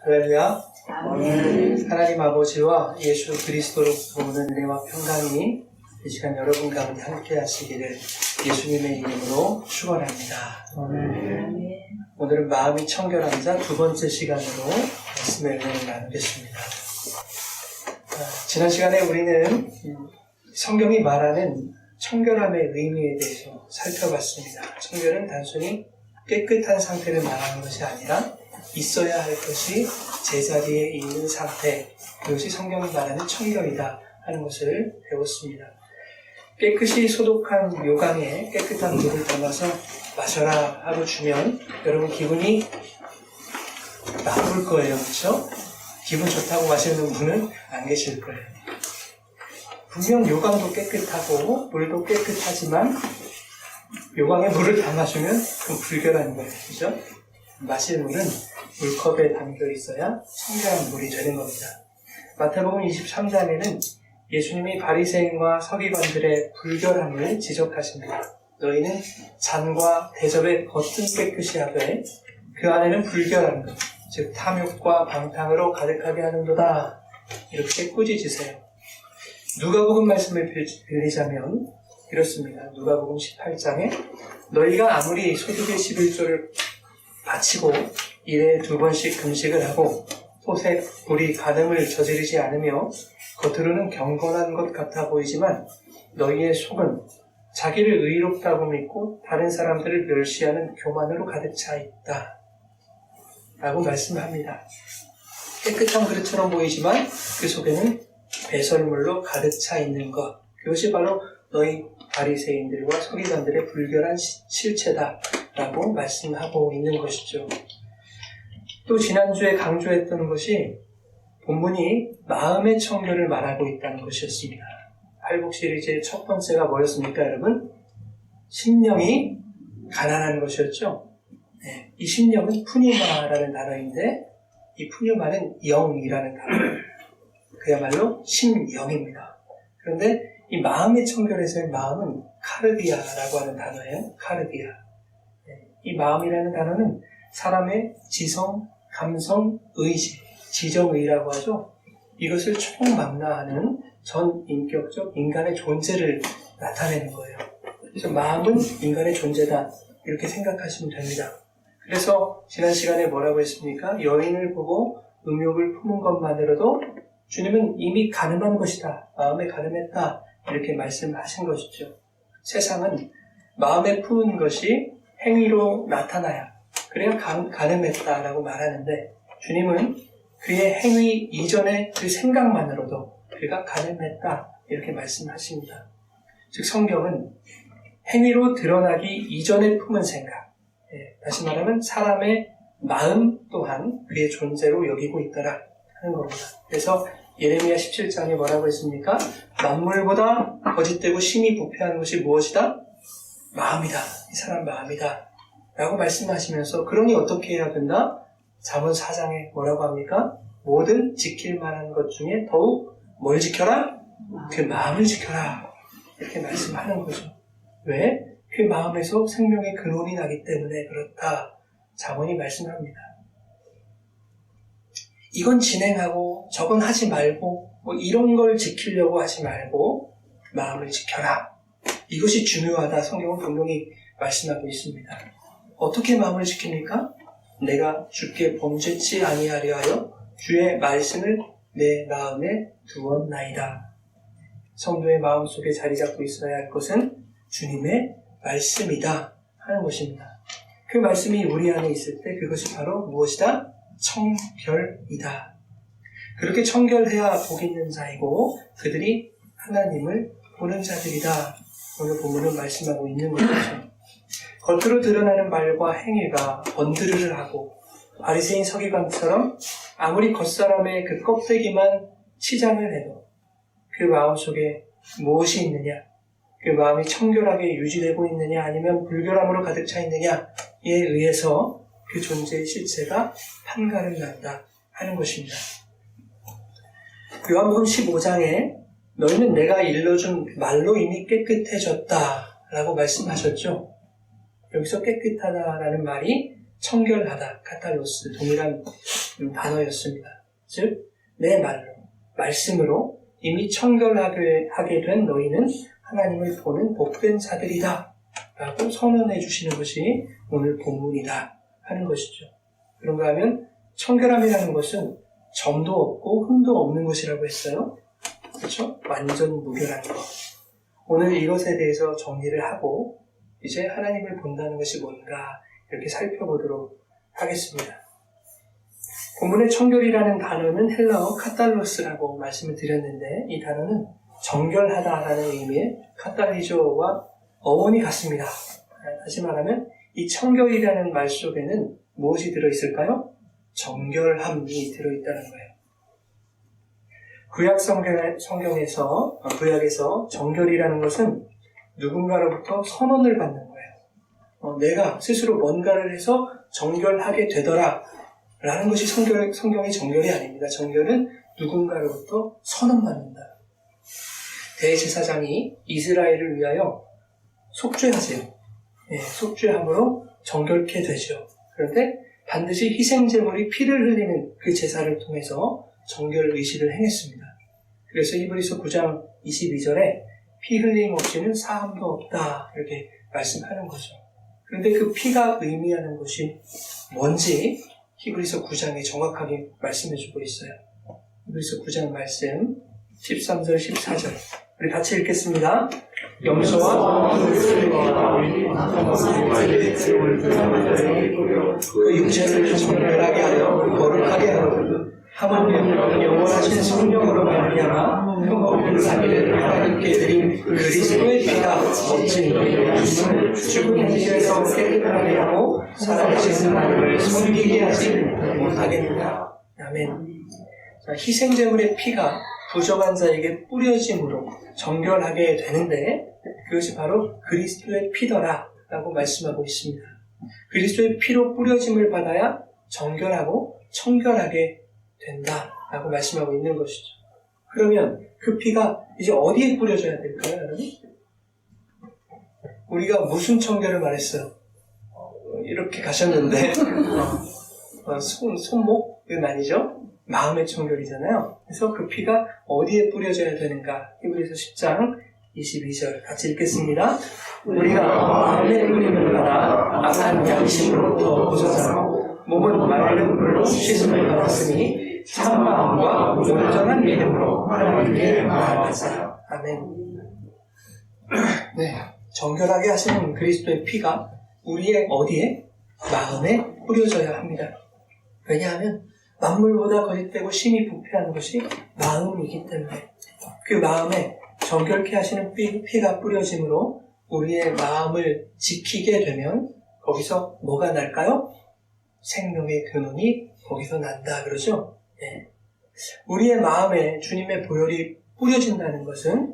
할렐루야. 아멘. 하나님 아버지와 예수 그리스도로 부르는 은혜와 평강이 이 시간 여러분 가운데 함께 하시기를 예수님의 이름으로 축원합니다. 오늘은 마음이 청결한 자 두 번째 시간으로 말씀의 은혜를 나누겠습니다. 지난 시간에 우리는 성경이 말하는 청결함의 의미에 대해서 살펴봤습니다. 청결은 단순히 깨끗한 상태를 말하는 것이 아니라 있어야 할 것이 제자리에 있는 상태, 그것이 성경이 말하는 청결이다 하는 것을 배웠습니다. 깨끗이 소독한 요강에 깨끗한 물을 담아서 마셔라 하고 주면 여러분 기분이 나쁠 거예요. 그렇죠? 기분 좋다고 마시는 분은 안 계실 거예요. 분명 요강도 깨끗하고 물도 깨끗하지만 요강에 물을 담아주면 그건 불결한 거예요. 그죠? 마실 물은 물컵에 담겨 있어야 청결한 물이 되는 겁니다. 마태복음 23장에는 예수님이 바리새인과 서기관들의 불결함을 지적하십니다. 너희는 잔과 대접의 겉은 깨끗이 하되 그 안에는 불결한 것, 즉 탐욕과 방탕으로 가득하게 하는도다. 이렇게 꾸짖으세요. 누가복음 말씀을 빌리자면 이렇습니다. 누가복음 18장에 너희가 아무리 소득의 11조를 바치고 일에 2번씩 금식을 하고 토색, 불이, 간음을 저지르지 않으며 겉으로는 경건한 것 같아 보이지만 너희의 속은 자기를 의롭다고 믿고 다른 사람들을 멸시하는 교만으로 가득 차 있다 라고 말씀합니다. 깨끗한 그릇처럼 보이지만 그 속에는 배설물로 가득 차 있는 것, 그것이 바로 너희 바리새인들과 서기관들의 불결한 실체다 라고 말씀하고 있는 것이죠. 또 지난주에 강조했던 것이 본문이 마음의 청결을 말하고 있다는 것이었습니다. 팔복 시리즈의 첫 번째가 뭐였습니까, 여러분? 심령이 가난한 것이었죠. 네, 이 심령은 푸뉴마라는 단어인데 이 푸뉴마는 영이라는 단어예요. 그야말로 심영입니다. 그런데 이 마음의 청결에서의 마음은 카르디아라고 하는 단어예요. 카르디아. 이 마음이라는 단어는 사람의 지성, 감성, 의지, 지정의라고 하죠. 이것을 총망라하는 전인격적 인간의 존재를 나타내는 거예요. 그래서 마음은 인간의 존재다 이렇게 생각하시면 됩니다. 그래서 지난 시간에 뭐라고 했습니까? 여인을 보고 음욕을 품은 것만으로도 주님은 이미 가늠한 것이다. 마음에 가늠했다. 이렇게 말씀하신 것이죠. 세상은 마음에 품은 것이 행위로 나타나야 그래야 가늠했다라고 말하는데 주님은 그의 행위 이전의 그 생각만으로도 그가 가늠했다 이렇게 말씀하십니다. 즉 성경은 행위로 드러나기 이전에 품은 생각, 다시 말하면 사람의 마음 또한 그의 존재로 여기고 있더라 하는 겁니다. 그래서 예레미야 17장에 뭐라고 했습니까? 만물보다 거짓되고 심히 부패한 것이 무엇이다? 마음이다. 이 사람 마음이다. 라고 말씀하시면서 그러니 어떻게 해야 된다? 잠언 4장에 뭐라고 합니까? 모든 지킬 만한 것 중에 더욱 뭘 지켜라? 그 마음을 지켜라. 이렇게 말씀하는 거죠. 왜? 그 마음에서 생명의 근원이 나기 때문에 그렇다. 잠언이 말씀합니다. 이건 진행하고 저건 하지 말고 뭐 이런 걸 지키려고 하지 말고 마음을 지켜라. 이것이 중요하다. 성경은 분명히 말씀하고 있습니다. 어떻게 마음을 지킵니까? 내가 주께 범죄치 아니하려 하여 주의 말씀을 내 마음에 두었나이다. 성도의 마음속에 자리 잡고 있어야 할 것은 주님의 말씀이다 하는 것입니다. 그 말씀이 우리 안에 있을 때 그것이 바로 무엇이다? 청결이다. 그렇게 청결해야 복 있는 자이고 그들이 하나님을 보는 자들이다. 오늘 본문은 말씀하고 있는 것이죠. 겉으로 드러나는 말과 행위가 번드르르 하고 바리새인 서기관처럼 아무리 겉사람의 그 껍데기만 치장을 해도 그 마음속에 무엇이 있느냐, 그 마음이 청결하게 유지되고 있느냐 아니면 불결함으로 가득 차 있느냐에 의해서 그 존재의 실체가 판가름 난다 하는 것입니다. 요한복음 15장에 너희는 내가 일러준 말로 이미 깨끗해졌다 라고 말씀하셨죠. 여기서 깨끗하다라는 말이 청결하다, 카탈로스, 동일한 단어였습니다. 즉, 내 말로, 말씀으로 이미 청결하게 된 너희는 하나님을 보는 복된 자들이다 라고 선언해 주시는 것이 오늘 본문이다 하는 것이죠. 그런가 하면 청결함이라는 것은 점도 없고 흠도 없는 것이라고 했어요. 그렇죠? 완전 무결한 것. 오늘 이것에 대해서 정리를 하고 이제 하나님을 본다는 것이 뭔가 이렇게 살펴보도록 하겠습니다. 본문의 청결이라는 단어는 헬라어 카탈로스라고 말씀을 드렸는데 이 단어는 정결하다라는 의미의 카탈리조와 어원이 같습니다. 다시 말하면 이 청결이라는 말 속에는 무엇이 들어있을까요? 정결함이 들어있다는 거예요. 구약 성경에서 정결이라는 것은 누군가로부터 선언을 받는 거예요. 내가 스스로 뭔가를 해서 정결하게 되더라 라는 것이 성경의 정결이 아닙니다. 정결은 누군가로부터 선언받는다. 대제사장이 이스라엘을 위하여 속죄하세요. 속죄함으로 정결케 되죠. 그런데 반드시 희생제물이 피를 흘리는 그 제사를 통해서 정결 의식을 행했습니다. 그래서 히브리서 9장 22절에 피 흘림 없이는 사함도 없다 이렇게 말씀하는 거죠. 그런데 그 피가 의미하는 것이 뭔지 히브리서 9장에 정확하게 말씀해주고 있어요. 히브리서 9장 말씀 13절 14절 우리 같이 읽겠습니다. 염소와 그 육체를 정결하게 하여 거룩하게 하고 하물며 영원하신 성령으로 말미암아 흠없는 자기를 하나님께 드린 그리스도의 피가 멋진 너희의 말씀을 죽은 현실에서 깨끗하게 하고 살아계신 하나님을 섬기게 하지 못하겠느냐. 아멘. 희생제물의 피가 부정한 자에게 뿌려짐으로 정결하게 되는데 그것이 바로 그리스도의 피더라 라고 말씀하고 있습니다. 그리스도의 피로 뿌려짐을 받아야 정결하고 청결하게 된다 라고 말씀하고 있는 것이죠. 그러면 그 피가 이제 어디에 뿌려져야 될까요, 여러분? 우리가 무슨 청결을 말했어요? 이렇게 가셨는데 손목은 아니죠? 마음의 청결이잖아요. 그래서 그 피가 어디에 뿌려져야 되는가? 히브리서 10장 22절 같이 읽겠습니다. 우리가 마음의 뿌림을 받아 악한 양심으로부터 벗어나고 몸은 맑은 물로 씻음을 받았으니 참 마음과 온전한 믿음으로 하나님께 나아가자. 아멘. 네, 정결하게 하시는 그리스도의 피가 우리의 어디에? 마음에 뿌려져야 합니다. 왜냐하면 만물보다 거짓되고 심히 부패한 것이 마음이기 때문에 그 마음에 정결케 하시는 피가 뿌려짐으로 우리의 마음을 지키게 되면 거기서 뭐가 날까요? 생명의 근원이 거기서 난다 그러죠? 네. 우리의 마음에 주님의 보혈이 뿌려진다는 것은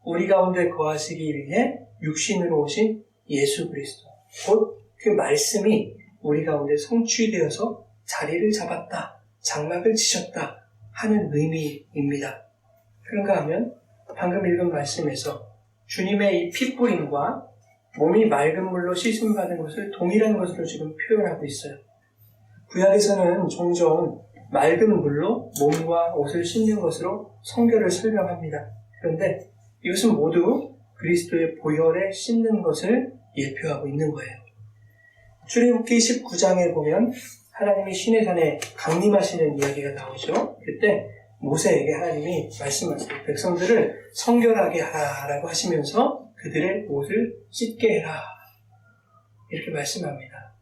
우리 가운데 거하시기 위해 육신으로 오신 예수 그리스도 곧 그 말씀이 우리 가운데 성취되어서 자리를 잡았다. 장막을 치셨다 하는 의미입니다. 그런가 하면 방금 읽은 말씀에서 주님의 이 핏뿌림과 몸이 맑은 물로 씻음받은 것을 동일한 것으로 지금 표현하고 있어요. 구약에서는 종종 맑은 물로 몸과 옷을 씻는 것으로 성결을 설명합니다. 그런데 이것은 모두 그리스도의 보혈에 씻는 것을 예표하고 있는 거예요. 출애굽기 19장에 보면 하나님이 시내산에 강림하시는 이야기가 나오죠. 그때 모세에게 하나님이 말씀하세요. 백성들을 성결하게 하라고 하시면서 그들의 옷을 씻게 해라. 이렇게 말씀합니다.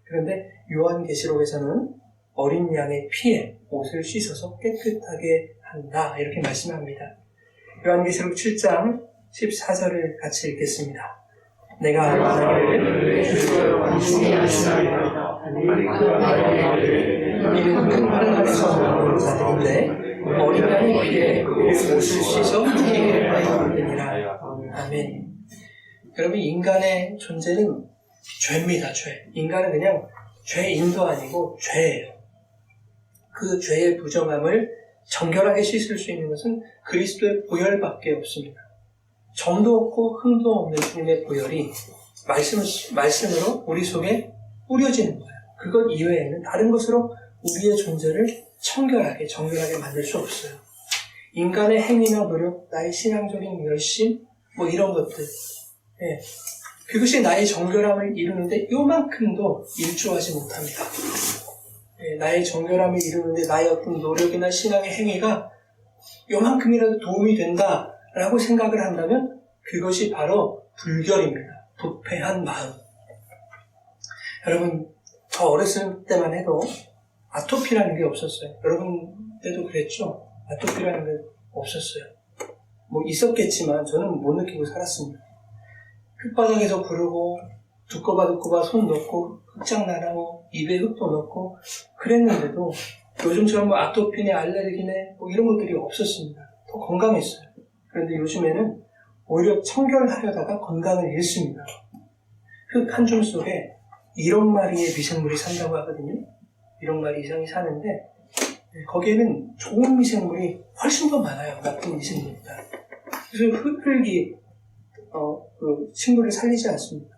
그런데 요한계시록에서는 어린 양의 피에 옷을 씻어서 깨끗하게 한다. 이렇게 말씀합니다. 요한계시록 7장 14절을 같이 읽겠습니다. 내가 만약에 주여 당신이 하시나이다. 이는 큰 하늘에서 나오는 자들인데 어린 양의 피에 그 옷을 씻어 피게 하였느니라. 아멘. 여러분, 인간의 존재는 죄입니다. 죄. 인간은 그냥 죄인도 아니고 죄예요. 그 죄의 부정함을 정결하게 씻을 수 있는 것은 그리스도의 보혈밖에 없습니다. 점도 없고 흠도 없는 주님의 보혈이 말씀으로 우리 속에 뿌려지는 거예요. 그것 이외에는 다른 것으로 우리의 존재를 청결하게, 정결하게 만들 수 없어요. 인간의 행위나 노력, 나의 신앙적인 열심, 뭐 이런 것들, 예, 그것이 나의 정결함을 이루는데 요만큼도 일조하지 못합니다. 예, 나의 정결함을 이루는데 나의 어떤 노력이나 신앙의 행위가 요만큼이라도 도움이 된다라고 생각을 한다면 그것이 바로 불결입니다. 부패한 마음. 여러분, 저 어렸을 때만 해도 아토피라는 게 없었어요. 여러분 때도 그랬죠? 아토피라는 게 없었어요. 뭐 있었겠지만 저는 못 느끼고 살았습니다. 흙바닥에서 구르고 두꺼바 손 넣고 흙장 나라고 입에 흙도 넣고 그랬는데도 요즘처럼 뭐 아토피네 알레르기네 뭐 이런 것들이 없었습니다. 더 건강했어요. 그런데 요즘에는 오히려 청결하려다가 건강을 잃습니다. 흙 한 줌 속에 1억 마리의 미생물이 산다고 하거든요. 1억 마리 이상이 사는데 거기에는 좋은 미생물이 훨씬 더 많아요. 나쁜 미생물보다. 그래서 흙이 그 식물을 살리지 않습니다.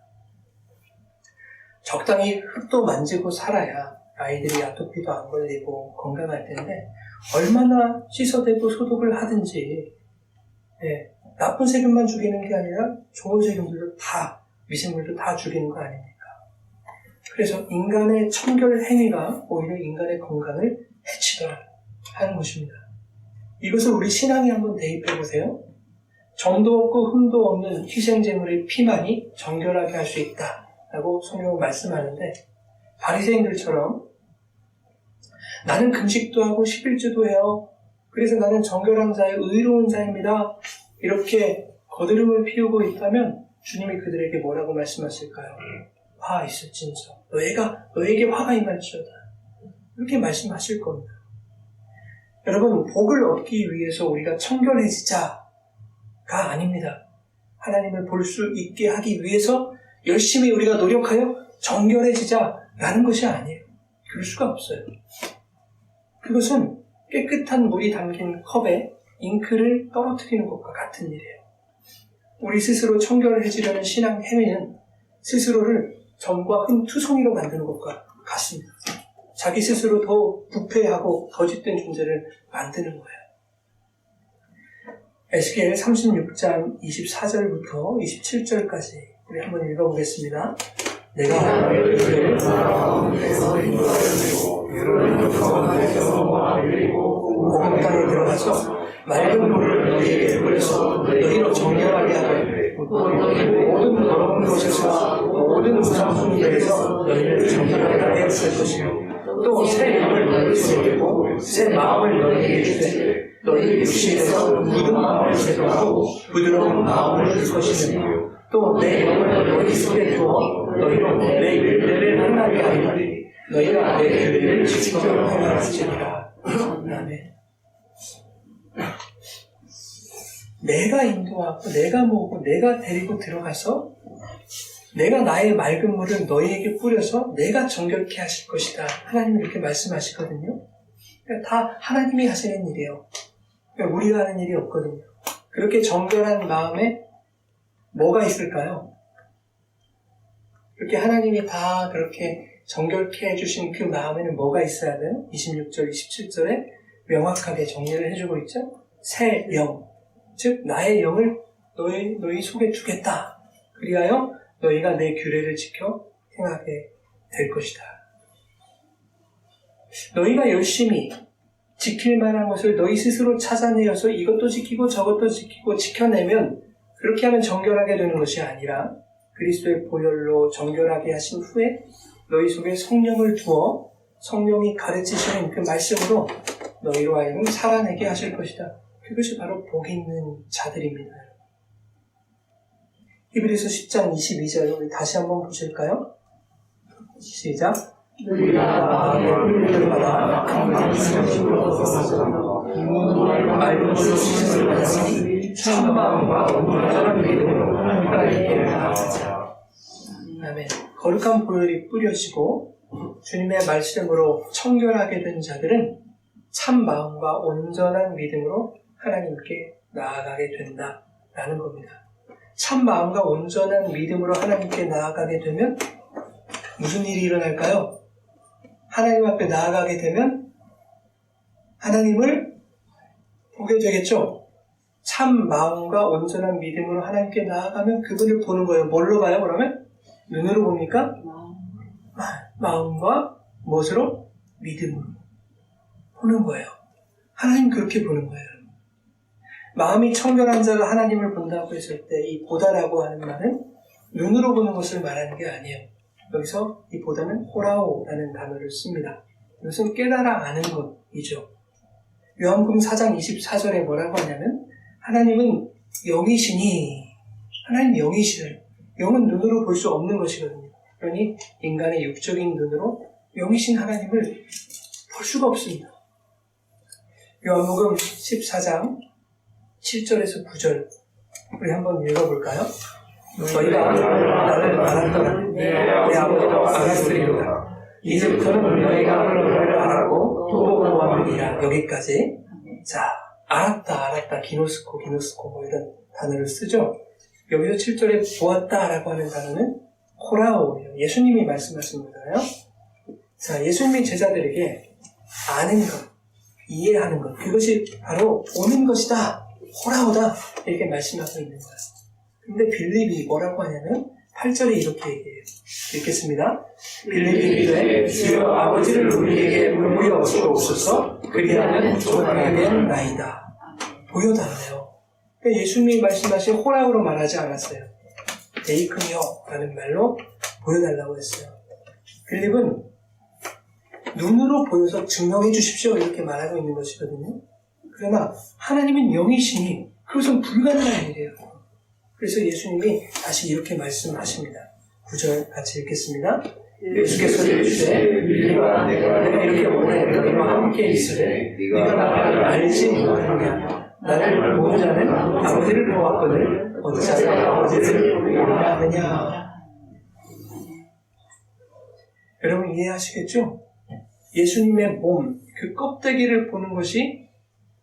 적당히 흙도 만지고 살아야 아이들이 아토피도 안 걸리고 건강할 텐데 얼마나 씻어대고 소독을 하든지 나쁜 세균만 죽이는 게 아니라 좋은 세균들도 다 미생물도 다 죽이는 거 아닙니까? 그래서 인간의 청결 행위가 오히려 인간의 건강을 해치더라 하는 것입니다. 이것을 우리 신앙에 한번 대입해 보세요. 정도 없고 흠도 없는 희생제물의 피만이 정결하게 할 수 있다라고 성경은 말씀하는데 바리새인들처럼 나는 금식도 하고 11주도 해요. 그래서 나는 정결한 자의 의로운 자입니다. 이렇게 거드름을 피우고 있다면 주님이 그들에게 뭐라고 말씀하실까요? 화 있을진저 너에게 화가 임할지어다. 이렇게 말씀하실 겁니다. 여러분, 복을 얻기 위해서 우리가 청결해지자가 아닙니다. 하나님을 볼 수 있게 하기 위해서 열심히 우리가 노력하여 정결해지자라는 것이 아니에요. 그럴 수가 없어요. 그것은 깨끗한 물이 담긴 컵에 잉크를 떨어뜨리는 것과 같은 일이에요. 우리 스스로 청결해지려는 신앙 행위는 스스로를 점과 흠 투성이로 만드는 것과 같습니다. 자기 스스로 더 부패하고 거짓된 존재를 만드는 거예요. 에스겔 36장 24절부터 27절까지 우리 한번 읽어보겠습니다. 내가 너의 교회를 복음 땅에 들어가서 맑은 물을 너희에게 뿌려서 너희로 정결하게 하되 모든 더러운 곳에서 모든 무상품들에서 너희를 정결하게 하게 했을 것이요 또 새 영을 너희에게 주고 새 마음을 너희에게 주되 너희 육신에서 묻은 마음을 제거하고 부드러운 마음을 줄 것이며 또 내 영을 너희 속에 두어 너희로 내 일들을 행하게 하리니 너희가 내 규례를 지켜 행하시리라. 아멘. 내가 인도하고 내가 모으고 내가 데리고 들어가서 내가 나의 맑은 물을 너희에게 뿌려서 내가 정결케 하실 것이다. 하나님이 이렇게 말씀하시거든요. 그러니까 다 하나님이 하시는 일이에요. 그러니까 우리가 하는 일이 없거든요. 그렇게 정결한 마음에 뭐가 있을까요? 그렇게 하나님이 다 그렇게 정결케 해주신 그 마음에는 뭐가 있어야 돼요? 26절, 27절에 명확하게 정리를 해주고 있죠. 새 영, 즉 나의 영을 너희 속에 두겠다. 그리하여 너희가 내 규례를 지켜 행하게 될 것이다. 너희가 열심히 지킬 만한 것을 너희 스스로 찾아내어서 이것도 지키고 저것도 지키고 지켜내면 그렇게 하면 정결하게 되는 것이 아니라 그리스도의 보혈로 정결하게 하신 후에 너희 속에 성령을 두어 성령이 가르치시는 그 말씀으로 너희로 하여금 살아내게 하실 것이다. 그것이 바로 복 있는 자들입니다. 히브리서 10장 22절 우리 다시 한번 보실까요? 시작. 우리가 마음의 훈련을 받아 약한 말씀으로 얻어서 맑은 물로 씻음을 받았으니 참 마음과 온전한 믿음으로 하나님께 나아가자. 아멘. 거룩한 보혈이 뿌려지고 주님의 말씀으로 청결하게 된 자들은 참 마음과 온전한 믿음으로 하나님께 나아가게 된다라는 겁니다. 참 마음과 온전한 믿음으로 하나님께 나아가게 되면 무슨 일이 일어날까요? 하나님 앞에 나아가게 되면 하나님을 보게 되겠죠. 참 마음과 온전한 믿음으로 하나님께 나아가면 그분을 보는 거예요. 뭘로 봐요 그러면? 눈으로 봅니까? 마음과 무엇으로? 믿음으로 보는 거예요. 하나님 그렇게 보는 거예요. 마음이 청결한 자가 하나님을 본다고 했을 때 이 보다라고 하는 말은 눈으로 보는 것을 말하는 게 아니에요. 여기서 이 보다는 호라오라는 단어를 씁니다. 이것은 깨달아 아는 것이죠. 요한복음 4장 24절에 뭐라고 하냐면 하나님은 영이시니 하나님 영이시래요. 영은 눈으로 볼 수 없는 것이거든요. 그러니 인간의 육적인 눈으로 영이신 하나님을 볼 수가 없습니다. 요한복음 14장 7절에서 9절 우리 한번 읽어볼까요? 너희가 나를 알았더라. 내 아버지도 알았으리로다. 이제부터는 너희가 너를 알았고 또 보았느니라. 여기까지. 자, 알았다 기노스코 뭐 이런 단어를 쓰죠. 여기서 7절에 보았다라고 하는 단어는 호라오예요. 예수님이 말씀하신 거잖아요. 자, 예수님이 제자들에게 아는 것, 이해하는 것, 그것이 바로 보는 것이다. 호라오다. 이렇게 말씀하고 있는 거예요. 근데 빌립이 뭐라고 하냐면 8절에 이렇게 얘기해요. 읽겠습니다. 빌립이 이르되 주여 아버지를 우리에게 보여 주옵소서. 그리하면 좋아하겠나이다. 보여달래요. 그러니까 예수님이 말씀하신 호라오로 말하지 않았어요. 데이크미어 라는 말로 보여달라고 했어요. 빌립은 눈으로 보여서 증명해 주십시오 이렇게 말하고 있는 것이거든요. 그러나 하나님은 영이시니 그것은 불가능한 일이에요. 그래서 예수님이 다시 이렇게 말씀하십니다. 9절 같이 읽겠습니다. 예수께서 이르시되 빌립아 내가 이렇게 오래 너희와 함께 있으되 네가 나를 알지 못하느냐. 나를 보는 자는 아버지를 보았거늘 어찌하여 아버지를 보라 하느냐. 여러분 이해하시겠죠? 예수님의 몸, 그 껍데기를 보는 것이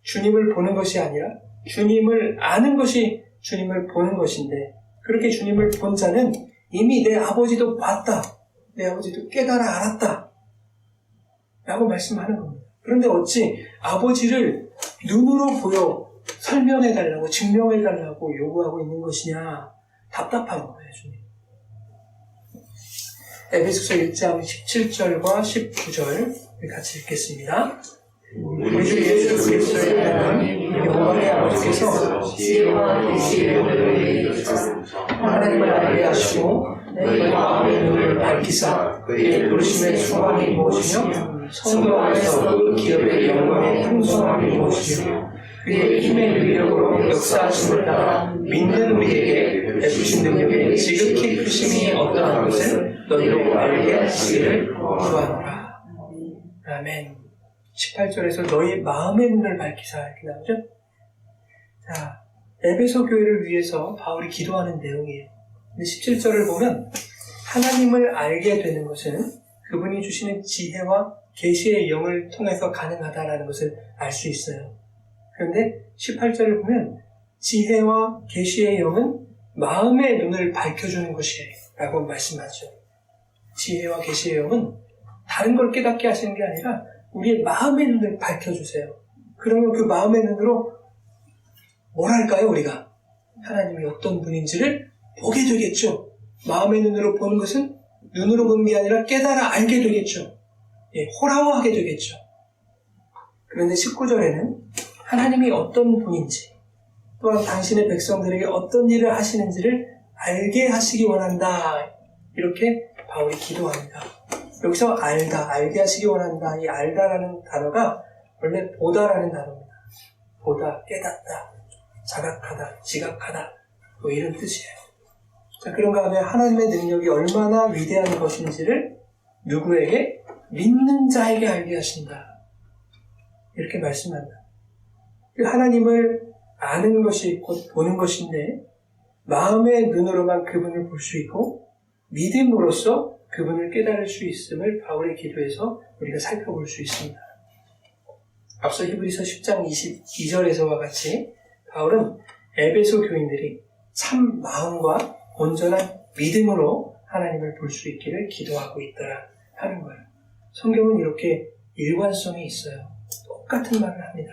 주님을 보는 것이 아니라 주님을 아는 것이 주님을 보는 것인데 그렇게 주님을 본 자는 이미 내 아버지도 봤다. 내 아버지도 깨달아 알았다. 라고 말씀하는 겁니다. 그런데 어찌 아버지를 눈으로 보여 설명해달라고 증명해달라고 요구하고 있는 것이냐. 답답한 거예요, 주님. 에베소서 1장 17절과 19절 같이 읽겠습니다. 우리 주 예수 그리스도의 하나님 영광의 아버지께서 지혜와 계시의 은혜를 하나님을 알게 하시고 너희 마음의 눈을 밝히사 그의 부르심의 소망이 무엇이며 성도 안에서 그 기업의 영광의 풍성함이 무엇이며 그의 힘의 능력으로 역사하심을 따라 믿는 우리에게 베푸신 능력의 지극히 크심이 어떠한 것을 너희로 알게 하시기를 구하노라. 아멘. 18절에서 너희 마음의 눈을 밝히사 이렇게 나오죠? 자, 에베소 교회를 위해서 바울이 기도하는 내용이에요. 근데 17절을 보면 하나님을 알게 되는 것은 그분이 주시는 지혜와 계시의 영을 통해서 가능하다라는 것을 알 수 있어요. 그런데 18절을 보면 지혜와 계시의 영은 마음의 눈을 밝혀주는 것이에요 라고 말씀하죠. 지혜와 계시의 영은 다른 걸 깨닫게 하시는 게 아니라 우리의 마음의 눈을 밝혀주세요. 그러면 그 마음의 눈으로 뭘 할까요 우리가? 하나님이 어떤 분인지를 보게 되겠죠. 마음의 눈으로 보는 것은 눈으로 보는 게 아니라 깨달아 알게 되겠죠. 예, 호라워하게 되겠죠. 그런데 19절에는 하나님이 어떤 분인지 또한 당신의 백성들에게 어떤 일을 하시는지를 알게 하시기 원한다. 이렇게 바울이 기도합니다. 여기서 알다, 알게 하시기 원한다. 이 알다라는 단어가 원래 보다라는 단어입니다. 보다, 깨닫다, 자각하다, 지각하다 뭐 이런 뜻이에요. 자, 그런가 하면 하나님의 능력이 얼마나 위대한 것인지를 누구에게? 믿는 자에게 알게 하신다. 이렇게 말씀한다. 하나님을 아는 것이 곧 보는 것인데 마음의 눈으로만 그분을 볼 수 있고 믿음으로써 그분을 깨달을 수 있음을 바울의 기도에서 우리가 살펴볼 수 있습니다. 앞서 히브리서 10장 22절에서와 같이 바울은 에베소 교인들이 참 마음과 온전한 믿음으로 하나님을 볼 수 있기를 기도하고 있더라 하는 거예요. 성경은 이렇게 일관성이 있어요. 똑같은 말을 합니다.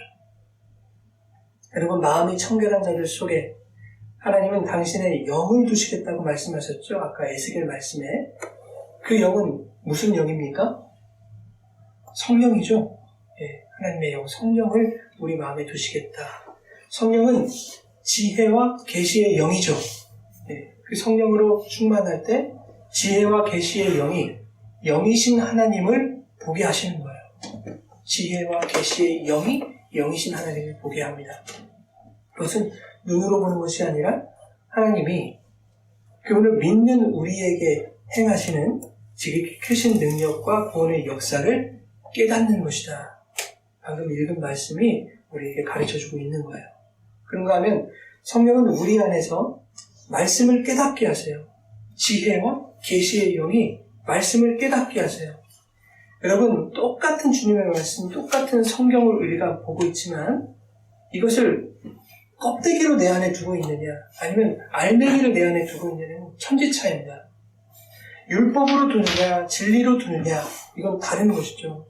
여러분, 마음이 청결한 자들 속에 하나님은 당신의 영을 두시겠다고 말씀하셨죠? 아까 에스겔 말씀에. 그 영은 무슨 영입니까? 성령이죠. 예, 하나님의 영, 성령을 우리 마음에 두시겠다. 성령은 지혜와 계시의 영이죠. 예, 그 성령으로 충만할 때 지혜와 계시의 영이 영이신 하나님을 보게 하시는 거예요. 지혜와 계시의 영이 영이신 하나님을 보게 합니다. 그것은 눈으로 보는 것이 아니라 하나님이 그분을 믿는 우리에게 행하시는 지극히 크신 능력과 구원의 역사를 깨닫는 것이다. 방금 읽은 말씀이 우리에게 가르쳐주고 있는 거예요. 그런가 하면 성령은 우리 안에서 말씀을 깨닫게 하세요. 지혜와 계시의 영이 말씀을 깨닫게 하세요. 여러분, 똑같은 주님의 말씀, 똑같은 성경을 우리가 보고 있지만 이것을 껍데기로 내 안에 두고 있느냐 아니면 알맹이를 내 안에 두고 있느냐는 천지차이입니다. 율법으로 두느냐 진리로 두느냐 이건 다른 것이죠.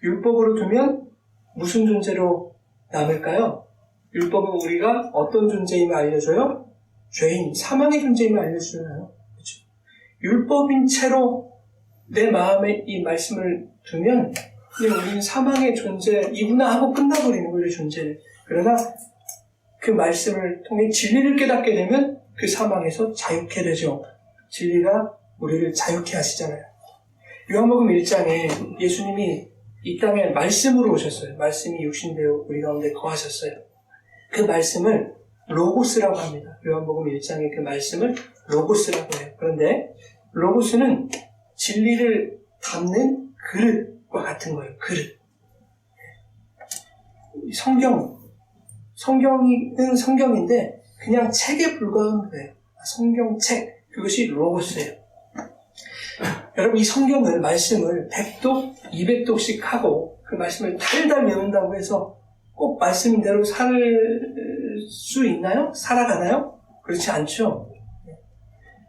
율법으로 두면 무슨 존재로 남을까요? 율법은 우리가 어떤 존재임을 알려줘요? 죄인, 사망의 존재임을 알려주잖아요. 그렇죠? 율법인 채로 내 마음에 이 말씀을 두면 그냥 우리는 사망의 존재이구나 하고 끝나버리는 거예요, 존재를. 그러나 그 말씀을 통해 진리를 깨닫게 되면 그 사망에서 자유케 되죠. 진리가 우리를 자유케 하시잖아요. 요한복음 1장에 예수님이 이 땅에 말씀으로 오셨어요. 말씀이 육신되어 우리 가운데 거하셨어요. 그 말씀을 로고스라고 합니다. 요한복음 1장의 그 말씀을 로고스라고 해요. 그런데 로고스는 진리를 담는 그릇과 같은 거예요. 그릇. 성경은 성경인데 그냥 책에 불과한 거예요. 성경책, 그것이 로고스예요. 여러분, 이 성경을, 말씀을 100독, 200독씩 하고 그 말씀을 달달 외운다고 해서 꼭 말씀대로 살 수 있나요? 살아가나요? 그렇지 않죠.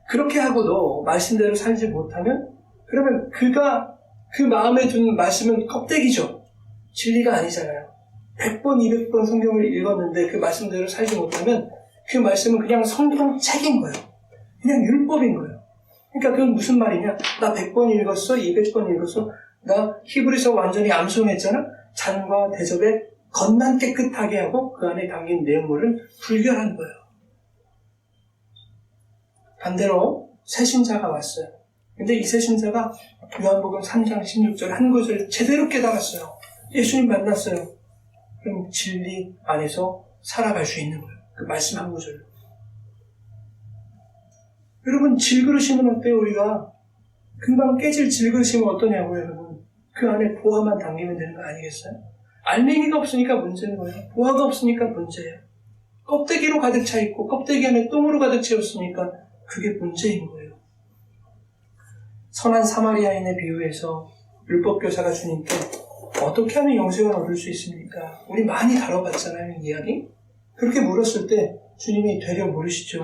그렇게 하고도 말씀대로 살지 못하면 그러면 그가 그 마음에 둔 말씀은 껍데기죠. 진리가 아니잖아요. 100번, 200번 성경을 읽었는데 그 말씀대로 살지 못하면 그 말씀은 그냥 성경책인 거예요. 그냥 율법인 거예요. 그러니까 그건 무슨 말이냐? 나 100번 읽었어, 200번 읽었어. 나 히브리서 완전히 암송했잖아. 잔과 대접에 겉만 깨끗하게 하고 그 안에 담긴 내용물은 불결한 거예요. 반대로 새신자가 왔어요. 근데 이 새신자가 요한복음 3장 16절 한 구절 제대로 깨달았어요. 예수님 만났어요. 그럼 진리 안에서 살아갈 수 있는 거예요. 그 말씀 한 구절로. 여러분, 질그릇이면 어때요? 우리가 금방 깨질 질그릇이면 어떠냐고요, 여러분. 그 안에 보화만 담기면 되는 거 아니겠어요? 알맹이가 없으니까 문제인 거예요. 보화가 없으니까 문제예요. 껍데기로 가득 차 있고 껍데기 안에 똥으로 가득 채웠으니까 그게 문제인 거예요. 선한 사마리아인의 비유에서 율법교사가 주님께 어떻게 하면 영생을 얻을 수 있습니까? 우리 많이 다뤄봤잖아요, 이 이야기. 그렇게 물었을 때 주님이 되려 물으시죠.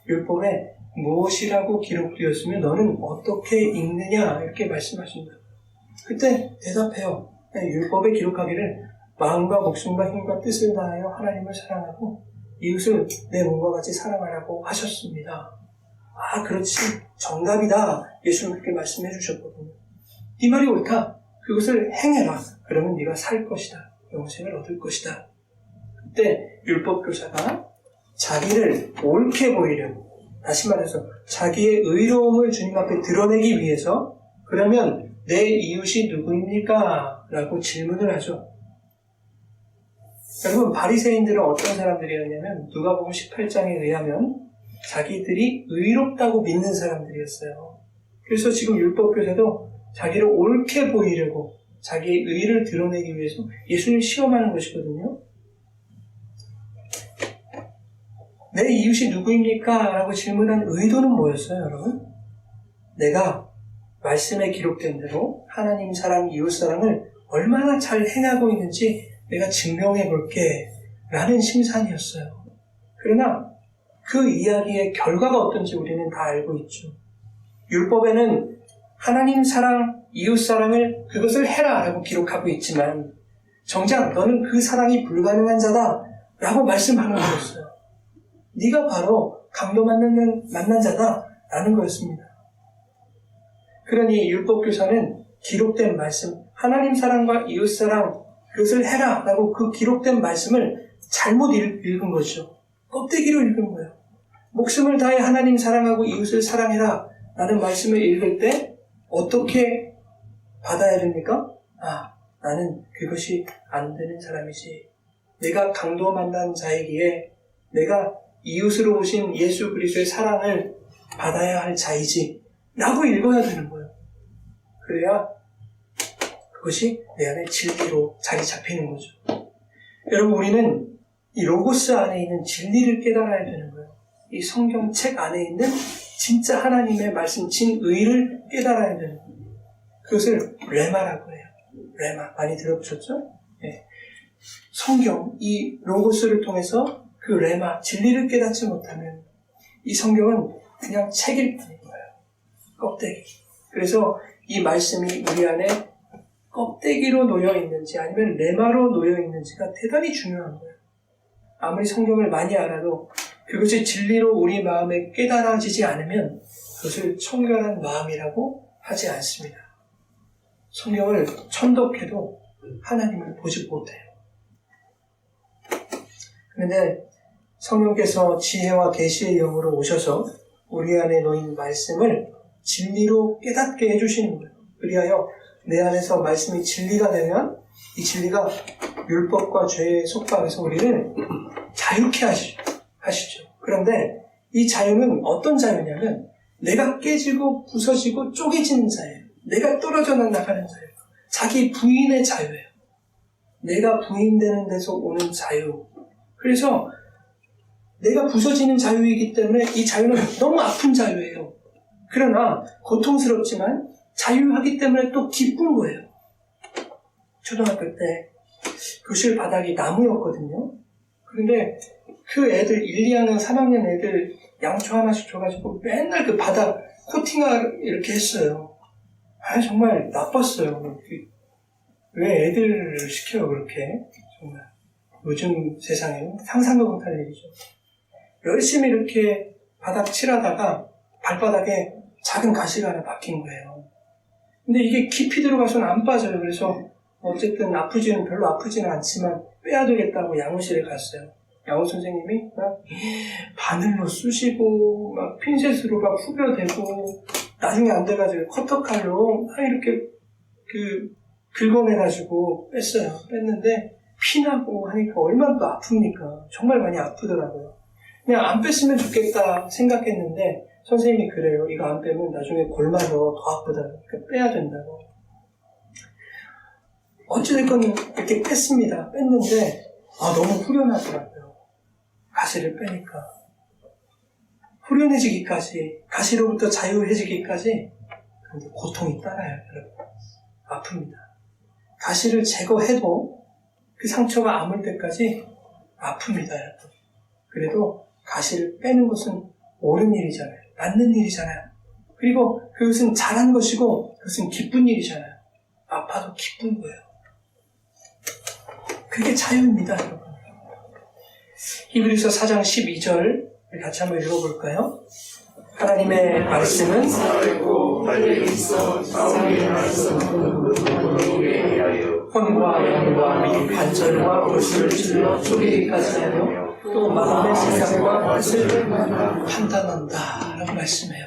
율법에 무엇이라고 기록되었으면 너는 어떻게 읽느냐 이렇게 말씀하십니다. 그때 대답해요. 율법에 기록하기를 마음과 목숨과 힘과 뜻을 다하여 하나님을 사랑하고 이웃을 내 몸과 같이 사랑하라고 하셨습니다. 아, 그렇지, 정답이다. 예수님 그렇게 말씀해 주셨거든요. 네 말이 옳다. 그것을 행해라. 그러면 네가 살 것이다. 영생을 얻을 것이다. 그때 율법교사가 자기를 옳게 보이려고, 다시 말해서 자기의 의로움을 주님 앞에 드러내기 위해서 그러면 내 이웃이 누구입니까? 라고 질문을 하죠. 여러분, 바리새인들은 어떤 사람들이었냐면 누가복음 18장에 의하면 자기들이 의롭다고 믿는 사람들이었어요. 그래서 지금 율법교사도 자기를 옳게 보이려고 자기의 의를 드러내기 위해서 예수님을 시험하는 것이거든요. 내 이웃이 누구입니까? 라고 질문한 의도는 뭐였어요, 여러분? 내가 말씀에 기록된 대로 하나님 사랑, 이웃 사랑을 얼마나 잘 행하고 있는지 내가 증명해 볼게 라는 심산이었어요. 그러나 그 이야기의 결과가 어떤지 우리는 다 알고 있죠. 율법에는 하나님 사랑, 이웃사랑을 그것을 해라 라고 기록하고 있지만 정작 너는 그 사랑이 불가능한 자다 라고 말씀하는 거였어요. 네가 바로 강도 만난 자다 라는 거였습니다. 그러니 율법교사는 기록된 말씀, 하나님 사랑과 이웃사랑 그것을 해라 라고 그 기록된 말씀을 잘못 읽은 거죠. 껍데기로 읽은 거예요. 목숨을 다해 하나님 사랑하고 이웃을 사랑해라 라는 말씀을 읽을 때 어떻게 받아야 됩니까? 나는 그것이 안 되는 사람이지. 내가 강도 만난 자이기에 내가 이웃으로 오신 예수 그리스도의 사랑을 받아야 할 자이지 라고 읽어야 되는 거예요. 그래야 그것이 내 안에 진리로 자리 잡히는 거죠. 여러분, 우리는 이 로고스 안에 있는 진리를 깨달아야 되는 거예요. 이 성경책 안에 있는 진짜 하나님의 말씀, 진의를 깨달아야 되는 거예요. 그것을 레마라고 해요. 레마, 많이 들어보셨죠? 네. 성경, 이 로고스를 통해서 그 레마, 진리를 깨닫지 못하면 이 성경은 그냥 책일 뿐인 거예요. 껍데기. 그래서 이 말씀이 우리 안에 껍데기로 놓여 있는지 아니면 레마로 놓여 있는지가 대단히 중요한 거예요. 아무리 성경을 많이 알아도 그것이 진리로 우리 마음에 깨달아지지 않으면 그것을 청결한 마음이라고 하지 않습니다. 성경을 천독해도 하나님을 보지 못해요. 그런데 성령께서 지혜와 계시의 영으로 오셔서 우리 안에 놓인 말씀을 진리로 깨닫게 해주시는 거예요. 그리하여 내 안에서 말씀이 진리가 되면 이 진리가 율법과 죄의 속박에서 우리를 자유케 하시죠. 그런데 이 자유는 어떤 자유냐면 내가 깨지고 부서지고 쪼개지는 자예요. 내가 떨어져 나가는 자예요. 자기 부인의 자유예요. 내가 부인되는 데서 오는 자유. 그래서 내가 부서지는 자유이기 때문에 이 자유는 너무 아픈 자유예요. 그러나 고통스럽지만 자유하기 때문에 또 기쁜 거예요. 초등학교 때 교실 바닥이 나무였거든요. 그런데 그 애들 1, 2학년, 3학년 애들 양초 하나씩 줘가지고 맨날 그 바닥 코팅을 이렇게 했어요. 정말 나빴어요. 왜 애들을 시켜요, 그렇게. 정말. 요즘 세상에는 상상도 못할 일이죠. 열심히 이렇게 바닥 칠하다가 발바닥에 작은 가시가 하나 박힌 거예요. 근데 이게 깊이 들어가서는 안 빠져요. 그래서 어쨌든 별로 아프지는 않지만 빼야 되겠다고 양호실에 갔어요. 양호 선생님이 막 바늘로 쑤시고 막 핀셋으로 막 후벼대고 나중에 안 돼가지고 커터칼로 막 이렇게 긁어내가지고 뺐어요. 뺐는데 피나고 하니까 얼마나 또 아픕니까? 정말 많이 아프더라고요. 그냥 안 뺐으면 좋겠다 생각했는데 선생님이 그래요. 이거 안 빼면 나중에 골마서 더 아프다. 그러니까 빼야 된다고. 어찌됐건 이렇게 뺐습니다. 뺐는데 너무 후련하더라고요. 가시를 빼니까. 후련해지기까지, 가시로부터 자유해지기까지 근데 고통이 따라요, 여러분. 아픕니다. 가시를 제거해도 그 상처가 아물 때까지 아픕니다, 여러분. 그래도 가시를 빼는 것은 옳은 일이잖아요. 맞는 일이잖아요. 그리고 그것은 잘한 것이고 그것은 기쁜 일이잖아요. 아파도 기쁜 거예요. 그게 자유입니다, 여러분. 히브리서 4장 12절 같이 한번 읽어볼까요? 하나님의 말씀은 살고 달려 있어 사울의 말씀은 혼과 영과 및 관절과 골수를 찔러 쪼개기까지 하며 또 마음의 생각과 뜻을 판단한다 라고 말씀해요.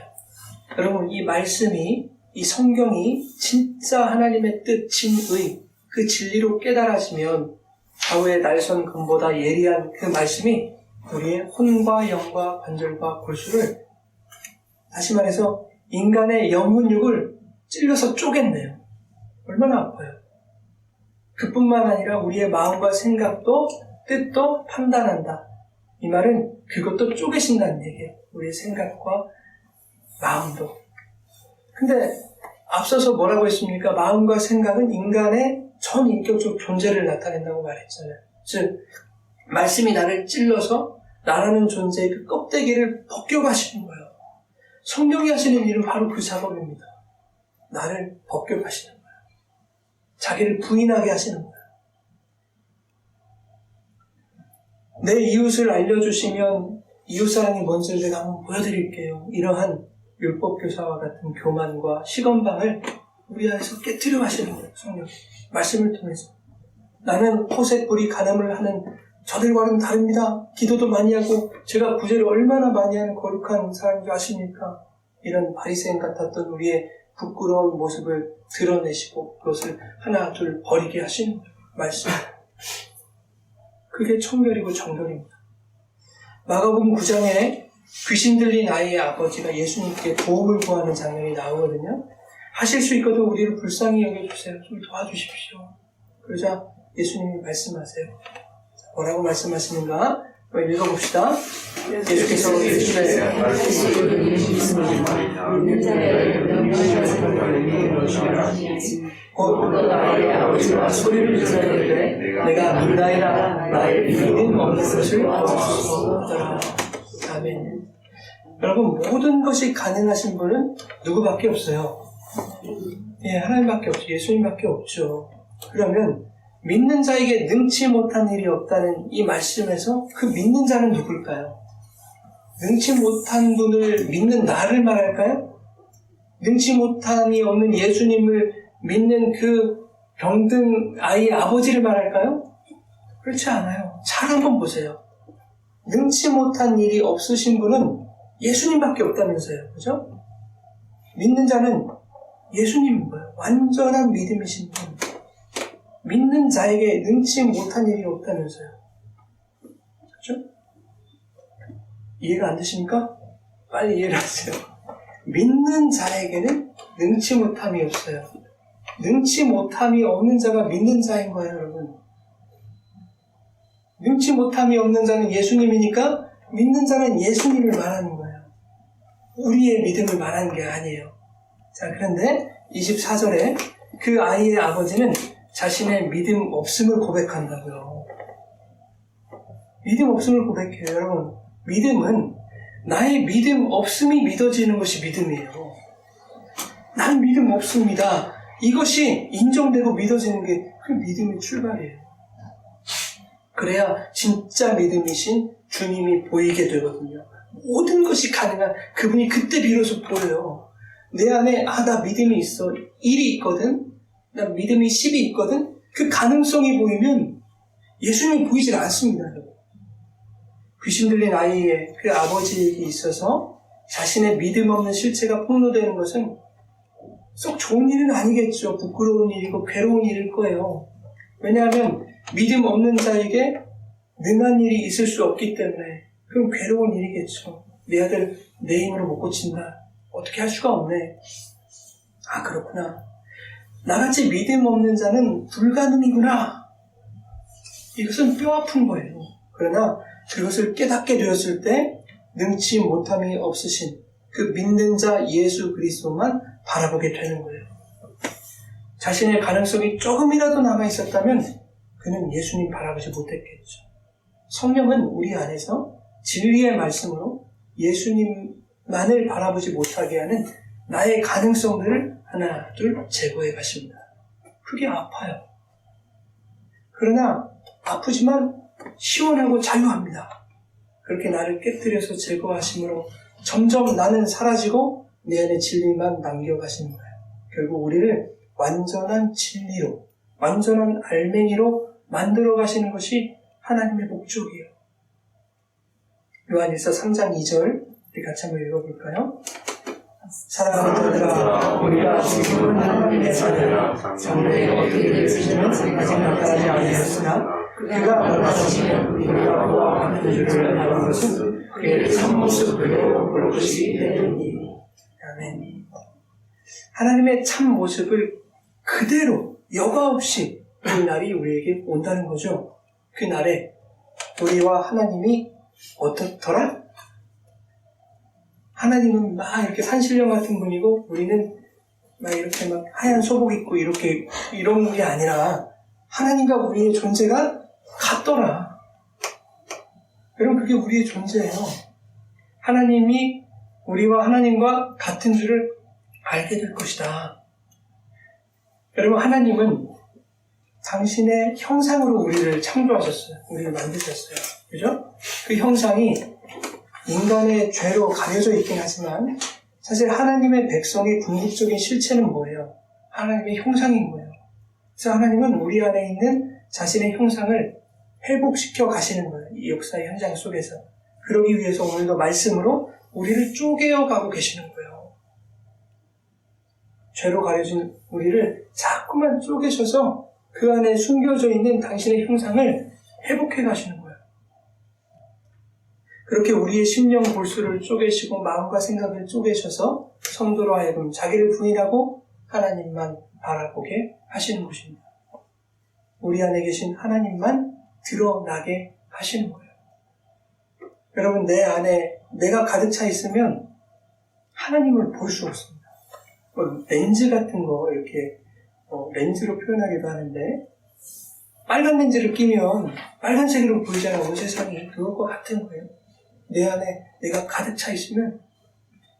여러분, 이 말씀이, 이 성경이 진짜 하나님의 뜻, 진의, 그 진리로 깨달아지면 좌우의 날선 금보다 예리한 그 말씀이 우리의 혼과 영과 관절과 골수를, 다시 말해서 인간의 영혼육을 찔러서 쪼갠대요. 얼마나 아파요. 그뿐만 아니라 우리의 마음과 생각도 뜻도 판단한다. 이 말은 그것도 쪼개신다는 얘기예요. 우리의 생각과 마음도. 근데 앞서서 뭐라고 했습니까? 마음과 생각은 인간의 전인격적 존재를 나타낸다고 말했잖아요. 즉 말씀이 나를 찔러서 나라는 존재의 그 껍데기를 벗겨가시는 거예요. 성령이 하시는 일은 바로 그 작업입니다. 나를 벗겨가시는 거예요. 자기를 부인하게 하시는 거예요. 내 이웃을 알려주시면 이웃사랑이 뭔지를 내가 한번 보여드릴게요. 이러한 율법교사와 같은 교만과 시건방을 우리 안에서 깨트려 가시는 거예요. 성령 말씀을 통해서. 나는 호색 불이 간음을 하는 저들과는 다릅니다. 기도도 많이 하고 제가 구제를 얼마나 많이 하는 거룩한 사람인 줄 아십니까? 이런 바리새인 같았던 우리의 부끄러운 모습을 드러내시고 그것을 하나 둘 버리게 하시는 거예요. 말씀. 그게 청결이고 정결입니다. 마가복음 9장에 귀신 들린 아이의 아버지가 예수님께 도움을 구하는 장면이 나오거든요. 하실 수 있거든 우리를 불쌍히 여겨주세요. 좀 도와주십시오. 그러자 예수님이 말씀하세요. 뭐라고 말씀하시는가? 읽어봅시다. 예수께서 곧 나의 아버지와 소리를 들었는데 내가 믿나이다. 나의 믿음 없는 것을 얻었소이다. 아멘. 여러분, 모든 것이 가능하신 분은 누구밖에 없어요? 예, 하나님밖에 없죠. 예수님밖에 없죠. 그러면 믿는 자에게 능치 못한 일이 없다는 이 말씀에서 그 믿는 자는 누굴까요? 능치 못한 분을 믿는 나를 말할까요? 능치 못함이 없는 예수님을 믿는 그 병든 아이의 아버지를 말할까요? 그렇지 않아요. 잘 한번 보세요. 능치 못한 일이 없으신 분은 예수님밖에 없다면서요. 그죠? 믿는 자는 예수님인 거예요. 완전한 믿음이신 분. 믿는 자에게 능치 못한 일이 없다면서요. 그렇죠? 이해가 안 되십니까? 빨리 이해를 하세요. 믿는 자에게는 능치 못함이 없어요. 능치 못함이 없는 자가 믿는 자인 거예요, 여러분. 능치 못함이 없는 자는 예수님이니까 믿는 자는 예수님을 말하는 거예요. 우리의 믿음을 말하는 게 아니에요. 자, 그런데 24절에 그 아이의 아버지는 자신의 믿음 없음을 고백한다고요. 믿음 없음을 고백해요. 여러분, 믿음은 나의 믿음 없음이 믿어지는 것이 믿음이에요. 난 믿음 없습니다. 이것이 인정되고 믿어지는 게 그 믿음의 출발이에요. 그래야 진짜 믿음이신 주님이 보이게 되거든요. 모든 것이 가능한 그분이 그때 비로소 보여요. 내 안에 나 믿음이 있어. 1이 있거든. 나 믿음이 10이 있거든. 그 가능성이 보이면 예수님이 보이질 않습니다. 귀신 들린 아이의 그 아버지에게 있어서 자신의 믿음 없는 실체가 폭로되는 것은 썩 좋은 일은 아니겠죠. 부끄러운 일이고 괴로운 일일 거예요. 왜냐하면 믿음 없는 자에게 능한 일이 있을 수 없기 때문에 그건 괴로운 일이겠죠. 내 아들 내 힘으로 못 고친다. 어떻게 할 수가 없네. 아, 그렇구나. 나같이 믿음 없는 자는 불가능이구나. 이것은 뼈아픈 거예요. 그러나 그것을 깨닫게 되었을 때 능치 못함이 없으신 그 믿는 자 예수 그리스도만 바라보게 되는 거예요. 자신의 가능성이 조금이라도 남아있었다면 그는 예수님 바라보지 못했겠죠. 성령은 우리 안에서 진리의 말씀으로 예수님만을 바라보지 못하게 하는 나의 가능성들을 하나 둘 제거해 가십니다. 그게 아파요. 그러나 아프지만 시원하고 자유합니다. 그렇게 나를 깨뜨려서 제거하심으로 점점 나는 사라지고 내 안에 진리만 남겨가시는 거예요. 결국 우리를 완전한 진리로, 완전한 알맹이로 만들어 가시는 것이 하나님의 목적이에요. 요한일서 3장 2절 우리 같이 한번 읽어볼까요? 사랑하는 자들아, 우리가 지금은 하나님의 자녀라. 장래에 어떻게 될지는 아직 나타나지 아니하였으나 그가 나타나시면 우리가 그와 같은 줄을 아는 것은 그의 참모습 그대로 볼 것이 되느니. 아멘. 하나님의 참모습을 그대로 여과 없이 그 날이 우리에게 온다는 거죠. 그 날에 우리와 하나님이 어떻더라? 하나님은 막 이렇게 산신령 같은 분이고 우리는 막 이렇게 막 하얀 소복 입고 이렇게 이런 게 아니라 하나님과 우리의 존재가 같더라. 여러분, 그게 우리의 존재예요. 하나님이 우리와 하나님과 같은 줄을 알게 될 것이다. 여러분, 하나님은 당신의 형상으로 우리를 창조하셨어요. 우리를 만드셨어요. 그죠? 그 형상이 인간의 죄로 가려져 있긴 하지만 사실 하나님의 백성의 궁극적인 실체는 뭐예요? 하나님의 형상인 거예요. 그래서 하나님은 우리 안에 있는 자신의 형상을 회복시켜 가시는 거예요. 이 역사의 현장 속에서. 그러기 위해서 오늘도 말씀으로 우리를 쪼개어 가고 계시는 거예요. 죄로 가려진 우리를 자꾸만 쪼개셔서 그 안에 숨겨져 있는 당신의 형상을 회복해 가시는 거예요. 그렇게 우리의 심령 골수를 쪼개시고 마음과 생각을 쪼개셔서 성도로 하여금 자기를 부인하고 하나님만 바라보게 하시는 것입니다. 우리 안에 계신 하나님만 드러나게 하시는 거예요. 여러분, 내 안에 내가 가득 차 있으면 하나님을 볼 수 없습니다. 렌즈 같은 거 이렇게 렌즈로 표현하기도 하는데 빨간 렌즈를 끼면 빨간색으로 보이잖아요. 온 세상이. 그것과 같은 거예요. 내 안에 내가 가득 차 있으면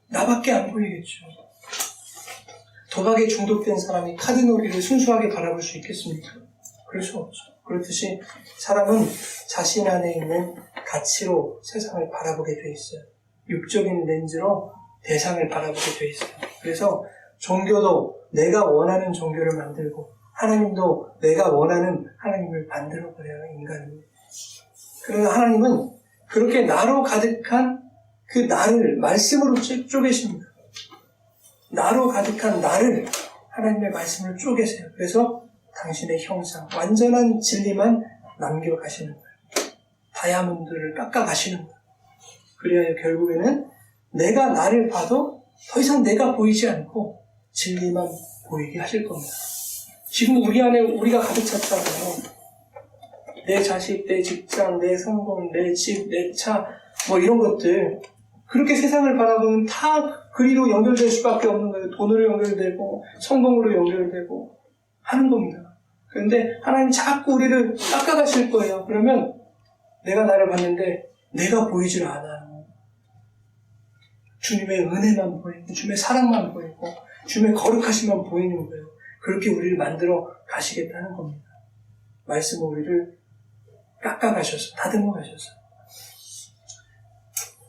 나밖에 안 보이겠죠. 도박에 중독된 사람이 카드놀이를 순수하게 바라볼 수 있겠습니까? 그럴 수 없죠. 그렇듯이 사람은 자신 안에 있는 가치로 세상을 바라보게 돼 있어요. 육적인 렌즈로 대상을 바라보게 돼 있어요. 그래서 종교도 내가 원하는 종교를 만들고 하나님도 내가 원하는 하나님을 만들어버려요, 인간은. 그러나 하나님은 그렇게 나로 가득한 그 나를 말씀으로 쪼개십니다. 나로 가득한 나를 하나님의 말씀을 쪼개세요. 그래서 당신의 형상, 완전한 진리만 남겨가시는 거예요. 다이아몬드를 깎아가시는 거예요. 그래야 결국에는 내가 나를 봐도 더 이상 내가 보이지 않고 진리만 보이게 하실 겁니다. 지금 우리 안에 우리가 가득 찼잖아요. 내 자식, 내 직장, 내 성공, 내 집, 내 차, 이런 것들. 그렇게 세상을 바라보면 다 그리로 연결될 수밖에 없는 거예요. 돈으로 연결되고 성공으로 연결되고 하는 겁니다. 그런데 하나님 자꾸 우리를 깎아가실 거예요. 그러면 내가 나를 봤는데 내가 보이질 않아요. 주님의 은혜만 보이고 주님의 사랑만 보이고 주님의 거룩하심만 보이는 거예요. 그렇게 우리를 만들어 가시겠다는 겁니다. 말씀은 우리를 깎아가셔서 다듬어 가셔서.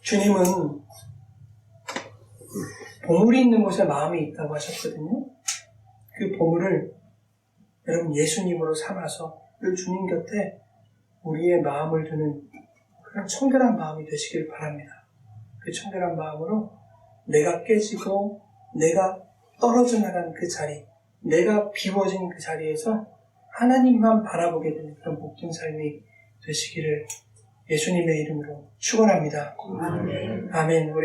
주님은 보물이 있는 곳에 마음이 있다고 하셨거든요. 그 보물을 여러분 예수님으로 삼아서 그 주님 곁에 우리의 마음을 두는 그런 청결한 마음이 되시길 바랍니다. 그 청결한 마음으로 내가 깨지고 내가 떨어져 나간 그 자리, 내가 비워진 그 자리에서 하나님만 바라보게 되는 그런 복된 삶이 되시기를 예수님의 이름으로 축원합니다. 아멘.